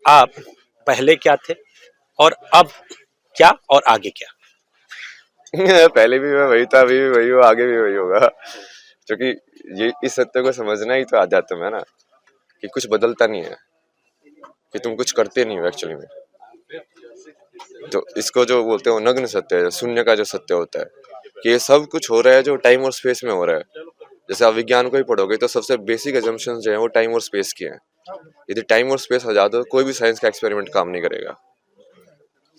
आप पहले क्या थे और अब क्या और आगे क्या? पहले भी मैं वही था, अभी भी वही हूँ, आगे भी वही होगा। क्योंकि ये इस सत्य को समझना ही तो आध्यात्म है ना, कि कुछ बदलता नहीं है, कि तुम कुछ करते नहीं हो एक्चुअली में। तो इसको जो बोलते हो नग्न सत्य है, शून्य का जो सत्य होता है, कि ये सब कुछ हो रहा है जो टाइम और स्पेस में हो रहा है। जैसे आप विज्ञान को ही पढ़ोगे तो सबसे बेसिक एजम्पशंस जो है वो टाइम और स्पेस की हैं। यदि टाइम और स्पेस हटा दो कोई भी साइंस का एक्सपेरिमेंट काम नहीं करेगा।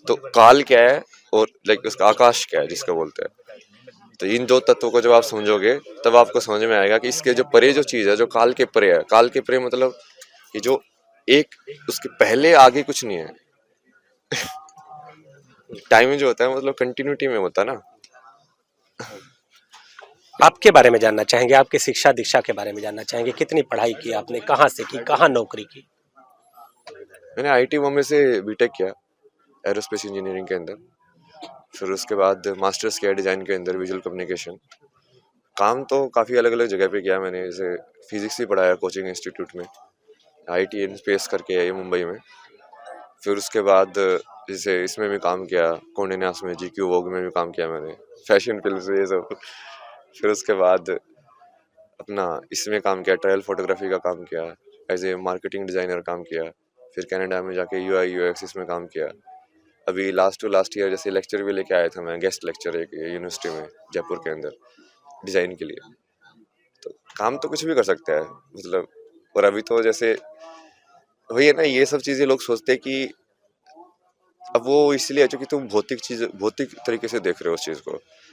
तो काल क्या है और लाइक उसका आकाश क्या है जिसको बोलते हैं, तो इन दो तत्वों को जब आप समझोगे तब आपको समझ में आएगा कि इसके जो परे जो चीज है, जो काल के परे है, काल के परे मतलब कि जो एक उसके पहले आगे कुछ नहीं है। टाइम जो होता है मतलब कंटिन्यूटी में होता है ना। आपके बारे में जानना चाहेंगे, आपकी शिक्षा दीक्षा के बारे में जानना चाहेंगे, कितनी पढ़ाई की आपने, कहाँ से की, कहाँ नौकरी की? मैंने आईटी बॉम्बे से बीटेक किया एरोस्पेस इंजीनियरिंग के अंदर। फिर उसके बाद मास्टर्स किया डिजाइन के अंदर विजुअल कम्युनिकेशन। काम तो काफ़ी अलग अलग जगह पे किया मैंने, जैसे फिजिक्स ही पढ़ाया कोचिंग इंस्टीट्यूट में, आईटी इन स्पेस करके है ये मुंबई में। फिर उसके बाद जैसे इसमें भी काम किया, कोंडे न्यास में, जीक्यू वोग में भी काम किया मैंने, फैशन फिल्म से ये सब। फिर उसके बाद अपना इसमें काम किया, ट्रायल फोटोग्राफी का काम किया, एज ए मार्केटिंग डिज़ाइनर काम किया। फिर कनाडा में जाके यूआई यूएक्स इसमें काम किया। अभी लास्ट टू लास्ट ईयर जैसे लेक्चर भी लेके आया था मैं, गेस्ट लेक्चर एक यूनिवर्सिटी में जयपुर के अंदर डिज़ाइन के लिए। तो काम तो कुछ भी कर सकता है मतलब। और अभी तो जैसे वही है ना, ये सब चीज़ें लोग सोचते हैं कि अब वो इसलिए है क्योंकि तुम भौतिक चीज भौतिक तरीके से देख रहे हो उस चीज को,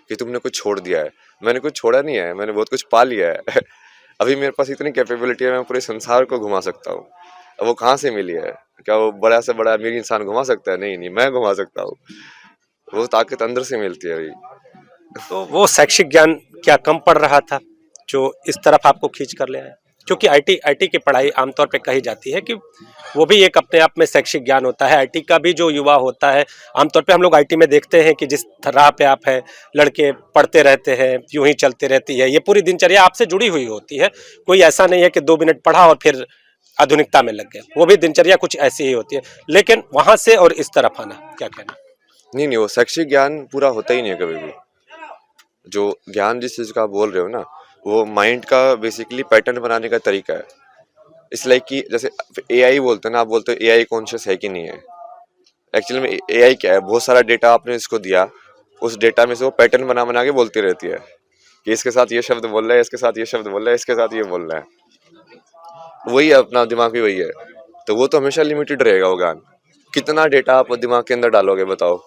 कि तुमने कुछ छोड़ दिया है। मैंने कुछ छोड़ा नहीं है, मैंने बहुत कुछ पा लिया है। अभी मेरे पास इतनी कैपेबिलिटी है, मैं पूरे संसार को घुमा सकता हूँ। अब वो कहाँ से मिली है? क्या वो बड़ा से बड़ा अमीर इंसान घुमा सकता है? नहीं नहीं, मैं घुमा सकता हूँ। वो ताकत अंदर से मिलती है अभी। तो वो शैक्षिक ज्ञान क्या कम पड़ रहा था जो इस तरफ आपको खींच कर ले आया? क्योंकि आईटी आईटी की पढ़ाई आमतौर पे कही जाती है कि वो भी एक अपने आप में शैक्षिक ज्ञान होता है। आईटी का भी जो युवा होता है, आमतौर पे हम लोग आईटी में देखते हैं कि जिस राह पे आप हैं, लड़के पढ़ते रहते हैं, यूं ही चलती रहती है, ये पूरी दिनचर्या आपसे जुड़ी हुई होती है। कोई ऐसा नहीं है कि 2 मिनट पढ़ा और फिर आधुनिकता में लग गए, वो भी दिनचर्या कुछ ऐसी ही होती है। लेकिन वहां से और इस तरफ आना, क्या कहना? नहीं नहीं, वो शैक्षिक ज्ञान पूरा होता ही नहीं है कभी भी। जो ज्ञान जिस चीज का आप बोल रहे हो ना, वो माइंड का बेसिकली पैटर्न बनाने का तरीका है। इसलिए कि जैसे एआई बोलते हैं ना, आप बोलते हो एआई कॉन्शियस है कि नहीं है। एक्चुअली में एआई क्या है, बहुत सारा डेटा आपने इसको दिया, उस डेटा में से वो पैटर्न बना बना के बोलती रहती है कि इसके साथ ये शब्द बोल रहा है, इसके साथ ये शब्द बोल रहा है, इसके साथ ये बोल रहा है। वही है, अपना दिमाग भी वही है। तो वो तो हमेशा लिमिटेड रहेगा वो ज्ञान। कितना डेटा आप दिमाग के अंदर डालोगे बताओ?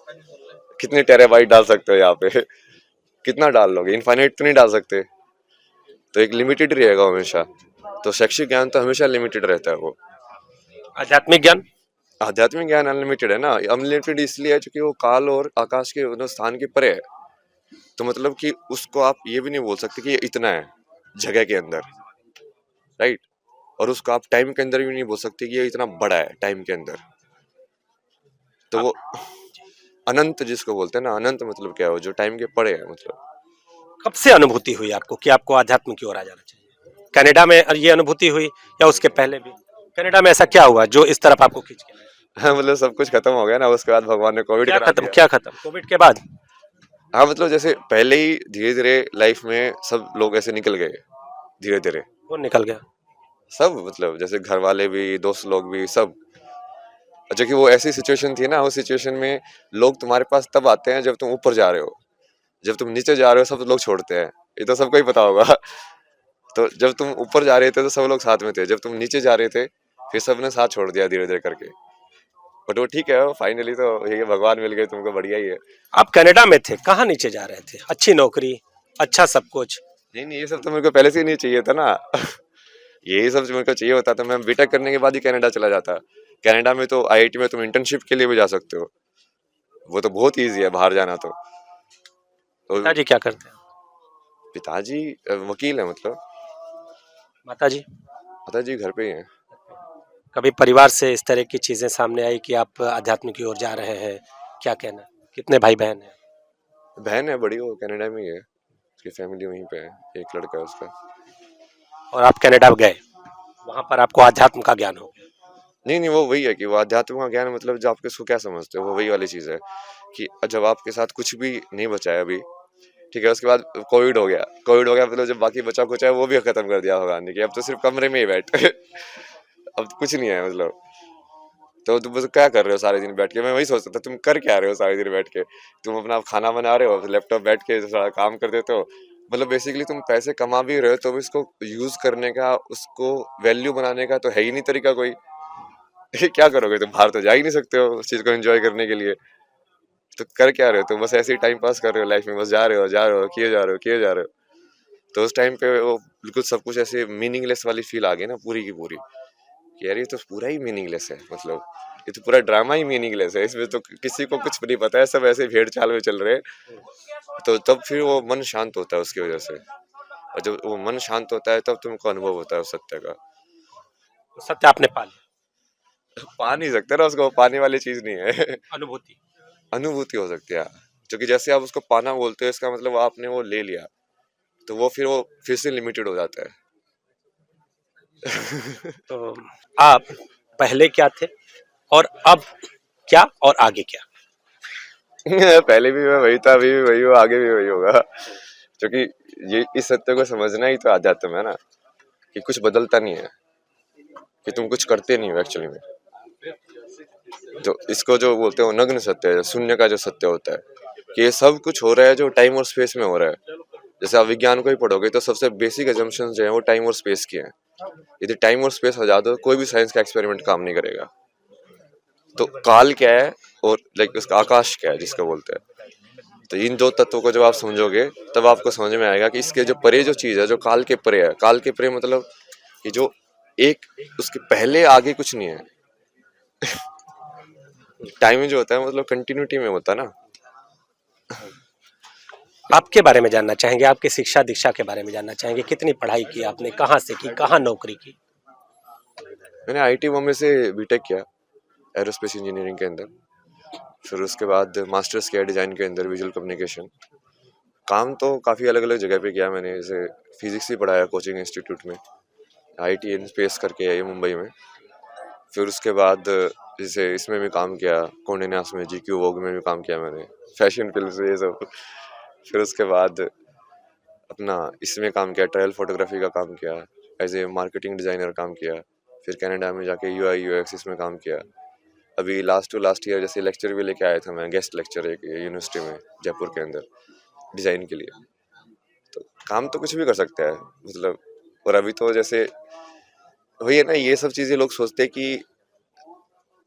कितने टेराबाइट डाल सकते हो यहाँ पे? कितना डाल लोगे? इनफाइनाइट तो नहीं डाल सकते। तो एक लिमिटेड रहेगा हमेशा। तो शैक्षिक ज्ञान तो हमेशा लिमिटेड रहता है वो। आध्यात्मिक ज्ञान? आध्यात्मिक ज्ञान अनलिमिटेड है ना। अनलिमिटेड इसलिए है क्योंकि वो काल और आकाश के मतलब स्थान के परे है। तो मतलब कि उसको आप ये भी नहीं बोल सकते कि ये इतना है जगह के अंदर, राइट। और उसको आप टाइम के अंदर भी नहीं बोल सकते कि ये इतना बड़ा है टाइम के अंदर। तो आप वो अनंत जिसको बोलते हैं ना, अनंत मतलब क्या है, वो जो टाइम के परे है मतलब। कब से अनुभूति हुई आपको कि आपको आध्यात्म की ओर आ जाना चाहिए? कनाडा में ये अनुभूति हुई या उसके पहले भी? कनाडा में ऐसा क्या हुआ जो इस तरफ आपको खींच के लाया? हाँ मतलब सब कुछ खत्म हो गया ना, उसके बाद भगवान ने कोविड क्या करा खत्म, दिया। क्या खत्म? कोविड के बाद? हाँ मतलब जैसे पहले ही धीरे धीरे लाइफ में सब लोग ऐसे निकल गए, धीरे धीरे। कौन निकल गया? सब मतलब जैसे घर वाले भी, दोस्त लोग भी, सब। अच्छा कि वो ऐसी सिचुएशन थी ना, उस सिचुएशन में लोग तुम्हारे पास तब आते हैं जब तुम ऊपर जा रहे हो। जब तुम नीचे जा रहे हो सब लोग छोड़ते हैं, ये तो सबको ही पता होगा। तो जब तुम ऊपर जा रहे थे तो सब लोग साथ में थे, जब तुम नीचे जा रहे थे फिर सबने साथ छोड़ दिया धीरे धीरे करके। बट वो ठीक है, फाइनली तो ये भगवान मिल गए तुमको, बढ़िया ही है। आप कनाडा में थे, कहाँ नीचे जा रहे थे? अच्छी नौकरी, अच्छा सब कुछ। नहीं नहीं, ये सब तो मेरे को पहले से ही नहीं चाहिए था ना। यही सब जो मेरे को चाहिए होता तो मैं बीटेक करने के बाद ही कनाडा चला जाता। कनाडा में तो आईआईटी में तुम इंटर्नशिप के लिए भी जा सकते हो, वो तो बहुत ईजी है बाहर जाना तो। पिताजी क्या करते हैं? पिताजी वकील है मतलब। माताजी? पिताजी घर पे ही हैं। कभी परिवार से इस तरह की चीजें सामने आई कि आप आध्यात्म की ओर जा रहे हैं? क्या कहना? कितने भाई बहन हैं? बहन है बड़ी, वो कनाडा में ही है, उसकी फैमिली वहीं पे है, एक लड़का है उसका। और आप कनाडा गए, वहां पर आपको आध्यात्म का ज्ञान हो गया? नहीं वो वही है कि वो अध्यात्म का ज्ञान मतलब जो आप इसको क्या समझते हो, वो वही वाली चीज है कि जब आपके साथ कुछ भी नहीं बचा है अभी, ठीक है, उसके बाद कोविड हो गया मतलब जब बाकी बचा कुछ है वो भी खत्म कर दिया भगवान ने कि अब तो सिर्फ कमरे में ही बैठ अब कुछ नहीं है मतलब। तो तुम बस क्या कर रहे हो सारे दिन बैठ के, मैं वही सोचता था तुम कर क्या रहे हो सारे दिन बैठ के, तुम अपना खाना बना रहे हो, लैपटॉप बैठ के सारा काम कर देते हो, मतलब बेसिकली तुम पैसे कमा भी रहे हो तो भी इसको यूज करने का, उसको वैल्यू बनाने का तो है ही नहीं तरीका कोई। क्या करोगे तुम, बाहर तो जा ही नहीं सकते हो उस चीज को एंजॉय करने के लिए, तो कर क्या रहे हो तुम, बस ऐसे ही टाइम पास कर रहे हो लाइफ में, बस जा रहे हो किए जा रहे हो। तो उस टाइम पे वो बिल्कुल सब कुछ ऐसे मीनिंगलेस वाली फील आ गई ना पूरी की पूरी, कि यार ये तो पूरा ही मीनिंगलेस है, मतलब ये तो पूरा ड्रामा ही मीनिंगलेस है, इसमें तो किसी को कुछ नहीं पता है, सब ऐसे भेड़ चाल में चल रहे हैं। तो तब फिर वो मन शांत होता है उसकी वजह से, और जब वो मन शांत होता है तब तुमको अनुभव होता है उस सत्य का। सत्य आपने पा लिया, पा नहीं सकते ना उसको, पाने वाली चीज नहीं है। अनुभूति। अनुभूति हो सकती है, क्योंकि जैसे आप उसको पाना बोलते हो इसका मतलब आपने वो ले लिया, तो वो फिर से लिमिटेड हो जाता है। तो आप पहले क्या थे और अब क्या और आगे क्या? पहले भी मैं वही था, अभी भी वही हूँ, आगे भी वही होगा, क्योंकि ये इस सत्य को समझना ही तो आध्यात्म है ना, कि कुछ बदलता नहीं है, कि तुम कुछ करते नहीं हो एक्चुअली में। तो इसको जो बोलते हो नग्न सत्य है, शून्य का जो सत्य होता है, कि ये सब कुछ हो रहा है जो टाइम और स्पेस में हो रहा है। जैसे आप विज्ञान को ही पढ़ोगे तो सबसे बेसिक एजम्पशंस जो है वो टाइम और स्पेस की हैं। यदि टाइम और स्पेस हटा दो कोई भी साइंस का एक्सपेरिमेंट काम नहीं करेगा। तो काल क्या है और लाइक उसका आकाश क्या है जिसको बोलते हैं, तो इन दो तत्वों को जब आप समझोगे तब आपको समझ में आएगा कि इसके जो परे जो चीज है, जो काल के परे है, काल के परे मतलब कि जो एक उसके पहले आगे कुछ नहीं है। टाइम जो होता है मतलब कंटिन्यूटी में होता है ना। आपके बारे में जानना चाहेंगे, आपकी शिक्षा दीक्षा के बारे में जानना चाहेंगे, कितनी पढ़ाई की आपने, कहाँ से की, कहाँ नौकरी की? मैंने आईटी बॉम्बे से बीटेक किया एरोस्पेस इंजीनियरिंग के अंदर, फिर उसके बाद मास्टर्स किया डिजाइन के अंदर विजुअल कम्युनिकेशन। काम तो काफ़ी अलग अलग जगह पे किया मैंने, जैसे फिजिक्स ही पढ़ाया कोचिंग इंस्टीट्यूट में, आईटी इन स्पेस करके है ये मुंबई में। फिर उसके बाद जैसे इसमें भी काम किया, कोंडे नास में, जीक्यू वोग में भी काम किया मैंने, फैशन फिल्म से ये सब। फिर उसके बाद अपना इसमें काम किया, ट्रायल फोटोग्राफी का काम किया, एज ए मार्केटिंग डिज़ाइनर काम किया। फिर कनाडा में जाके यूआई यूएक्स इसमें काम किया। अभी लास्ट टू लास्ट ईयर जैसे लेक्चर भी लेके आया था मैं, गेस्ट लेक्चर एक यूनिवर्सिटी में जयपुर के अंदर डिज़ाइन के लिए। तो काम तो कुछ भी कर सकता है मतलब। और अभी तो जैसे वही है ना, ये सब चीज़ें लोग सोचते हैं कि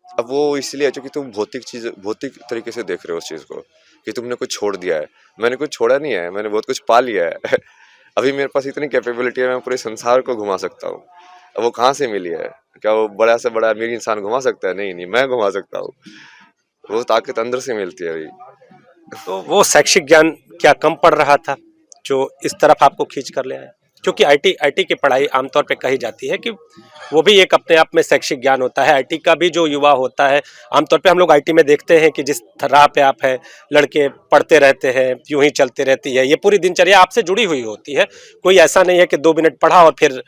अब वो इसलिए है क्योंकि तुम भौतिक तरीके से देख रहे हो उस चीज़ को, कि तुमने कुछ छोड़ दिया है। मैंने कुछ छोड़ा नहीं है, मैंने बहुत कुछ पा लिया है। अभी मेरे पास इतनी कैपेबिलिटी है, मैं पूरे संसार को घुमा सकता हूँ। अब वो कहाँ से मिली है? क्या वो बड़ा से बड़ा अमीर इंसान घुमा सकता है? नहीं, मैं घुमा सकता हूँ। वो ताकत अंदर से मिलती है अभी। तो वो शैक्षिक ज्ञान क्या कम पड़ रहा था जो इस तरफ आपको खींच कर ले आया? क्योंकि आईटी आईटी की पढ़ाई आमतौर पे कही जाती है कि वो भी एक अपने आप में शैक्षिक ज्ञान होता है। आईटी का भी जो युवा होता है, आमतौर पे हम लोग आईटी में देखते हैं कि जिस राह पे आप है, लड़के पढ़ते रहते हैं, यूं ही चलते रहती है, ये पूरी दिनचर्या आपसे जुड़ी हुई होती है। कोई ऐसा नहीं है कि 2 मिनट पढ़ा और फिर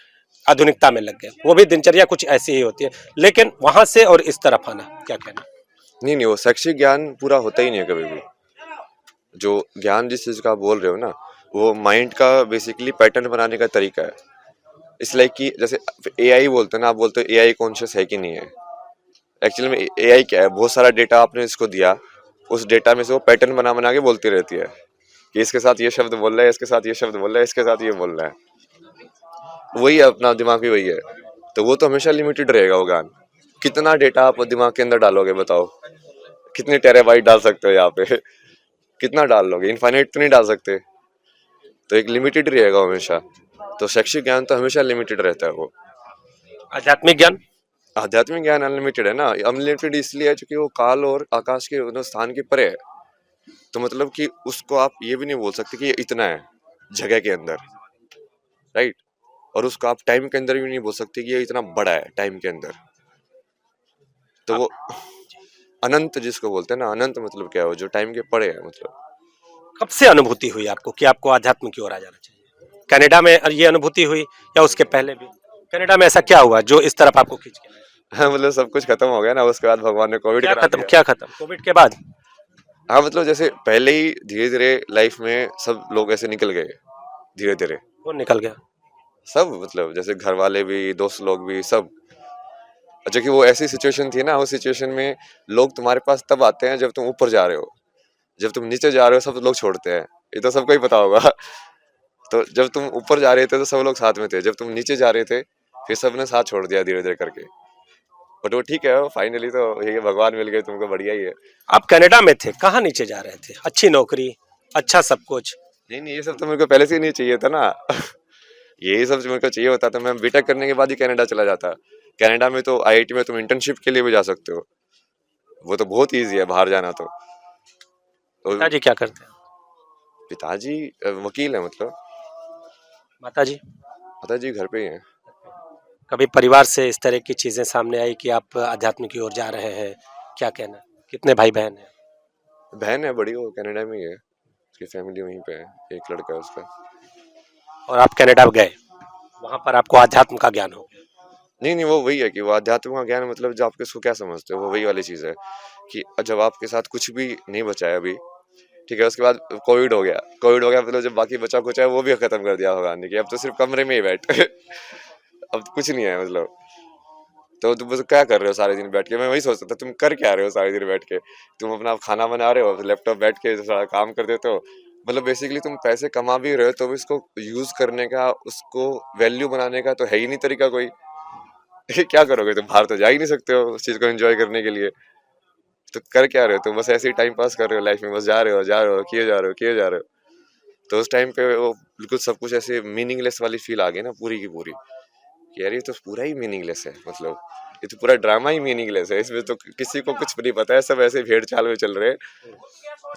आधुनिकता में लग गए, वो भी दिनचर्या कुछ ऐसी ही होती है। लेकिन वहां से और इस तरफ आना, क्या कहना? नहीं, वो शैक्षिक ज्ञान पूरा होता ही नहीं है कभी भी। जो ज्ञान जिस चीज़ का आप बोल रहे हो ना, वो माइंड का बेसिकली पैटर्न बनाने का तरीका है। इसलिए कि जैसे एआई बोलते हैं ना, आप बोलते हो एआई कॉन्शियस है कि नहीं है। एक्चुअली में एआई क्या है, बहुत सारा डेटा आपने इसको दिया, उस डेटा में से वो पैटर्न बना बना के बोलती रहती है कि इसके साथ ये शब्द बोल रहा है, इसके साथ ये शब्द बोल रहा है, इसके साथ ये बोल रहा है। वही है, अपना दिमाग भी वही है। तो वो तो हमेशा लिमिटेड रहेगा वो ज्ञान। कितना डेटा आप दिमाग के अंदर डालोगे बताओ, कितने टेराबाइट डाल सकते हो यहाँ पे? कितना डाल लोगे? इनफाइनाइट तो नहीं डाल सकते। तो एक लिमिटेड रहेगा हमेशा। तो शैक्षिक ज्ञान तो हमेशा लिमिटेड रहता है वो। आध्यात्मिक ज्ञान? आध्यात्मिक ज्ञान अनलिमिटेड है ना। अनलिमिटेड इसलिए है क्योंकि वो काल और आकाश के मतलब स्थान के परे है। तो मतलब कि उसको आप ये भी नहीं बोल सकते कि ये इतना है जगह के अंदर, राइट। और उसको आप टाइम के अंदर भी नहीं बोल सकते कि ये इतना बड़ा है टाइम के अंदर। तो वो अनंत जिसको बोलते हैं ना, अनंत मतलब क्या है, वो जो टाइम के परे है मतलब। कब से अनुभूति हुई आपको कि आपको आध्यात्म की ओर आ जाना चाहिए? कनाडा में ये अनुभूति हुई या उसके पहले भी? कनाडा में ऐसा क्या हुआ जो इस तरफ आपको खींच के लाया? हाँ, मतलब सब कुछ खत्म हो गया ना, उसके बाद भगवान ने कोविड क्या करा खत्म, दिया। क्या खत्म कोविड के बाद? हाँ, मतलब जैसे पहले ही धीरे धीरे लाइफ में सब लोग ऐसे निकल गए, धीरे धीरे कौन निकल गया? सब, मतलब जैसे घर वाले भी, दोस्त लोग भी, सब। अच्छा कि वो ऐसी सिचुएशन थी ना, उस सिचुएशन में लोग तुम्हारे पास तब आते हैं जब तुम ऊपर जा रहे हो, जब तुम नीचे जा रहे हो सब लोग छोड़ते हैं। ये तो सबको ही पता होगा। तो जब तुम ऊपर जा रहे थे तो सब लोग साथ में थे, जब तुम नीचे जा रहे थे फिर सबने साथ छोड़ दिया धीरे धीरे करके। बट वो ठीक है, फाइनली तो ये है, भगवान मिल गए तुमको, बढ़िया ही है। आप कनाडा में थे, कहाँ नीचे जा रहे थे? अच्छी नौकरी, अच्छा सब कुछ। नहीं नहीं, ये सब तो मेरे को पहले से ही नहीं चाहिए था ना। यही सब जो मेरे को चाहिए होता तो मैं बीटेक करने के बाद ही कनाडा चला जाता। कनाडा में तो आईआईटी में तुम इंटर्नशिप के लिए भी जा सकते हो, वो तो बहुत ईजी है बाहर जाना तो पिताजी क्या करते हैं? पिताजी वकील है, मतलब माताजी? पिताजी घर पे ही हैं। कभी परिवार से इस तरह की चीजें सामने आई कि आप अध्यात्म की ओर जा रहे हैं? क्या कहना? कितने भाई बहन हैं? बहन है बड़ी, वो कनाडा में ही है, उसकी फैमिली वहीं पे है, एक लड़का है उसका। और आप कनाडा गए, वहां पर आपको अध्यात्म का ज्ञान हो गया। नहीं नहीं, वो वही है कि वो आध्यात्म का ज्ञान, मतलब जो आप इसको क्या समझते हो, वो वही वाली चीज है कि जब आपके साथ कुछ भी नहीं बचा है अभी, ठीक है, उसके बाद कोविड हो गया, कोविड हो गया, मतलब जब बाकी बचा कुछ है वो भी खत्म कर दिया भगवान ने, कि अब तो सिर्फ कमरे में ही बैठ। अब कुछ नहीं है, मतलब तो तुम बस क्या कर रहे हो सारे दिन बैठ के, मैं वही सोचता था तुम कर क्या रहे हो सारे दिन बैठ के। तुम अपना खाना बना रहे हो, लैपटॉप बैठ के सारा काम कर देते हो, मतलब बेसिकली तुम पैसे कमा भी रहे हो तो भी इसको यूज करने का, उसको वैल्यू बनाने का तो है ही नहीं तरीका कोई। क्या करोगे तुम, बाहर तो जा ही नहीं सकते हो उस चीज को एंजॉय करने के लिए, तो कर क्या रहे हो तुम, बस ऐसे ही टाइम पास कर रहे हो लाइफ में, बस जा रहे हो किए जा रहे हो किए जा रहे हो। तो उस टाइम पे वो बिल्कुल सब कुछ ऐसे मीनिंगलेस वाली फील आ गई ना पूरी की पूरी, कि यार ये तो पूरा ही मीनिंगलेस है, मतलब ये तो पूरा ड्रामा ही मीनिंगलेस है, इसमें तो किसी को कुछ नहीं पता है, सब ऐसे भेड़ चाल में चल रहे हैं।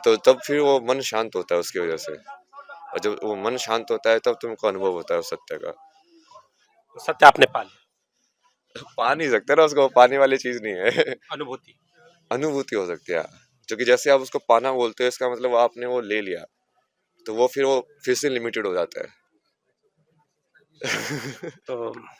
तो तब फिर वो मन शांत होता है उसकी वजह से, और जब वो मन शांत होता है तब तुमको अनुभव होता है उस सत्य का। तो सत्य आपने पा लिया, पा नहीं सकते ना उसको, पाने वाली चीज नहीं है। अनुभूति। अनुभूति हो सकती है, क्योंकि जैसे आप उसको पाना बोलते हो इसका मतलब आपने वो ले लिया, तो वो फिर से लिमिटेड हो जाता है। तो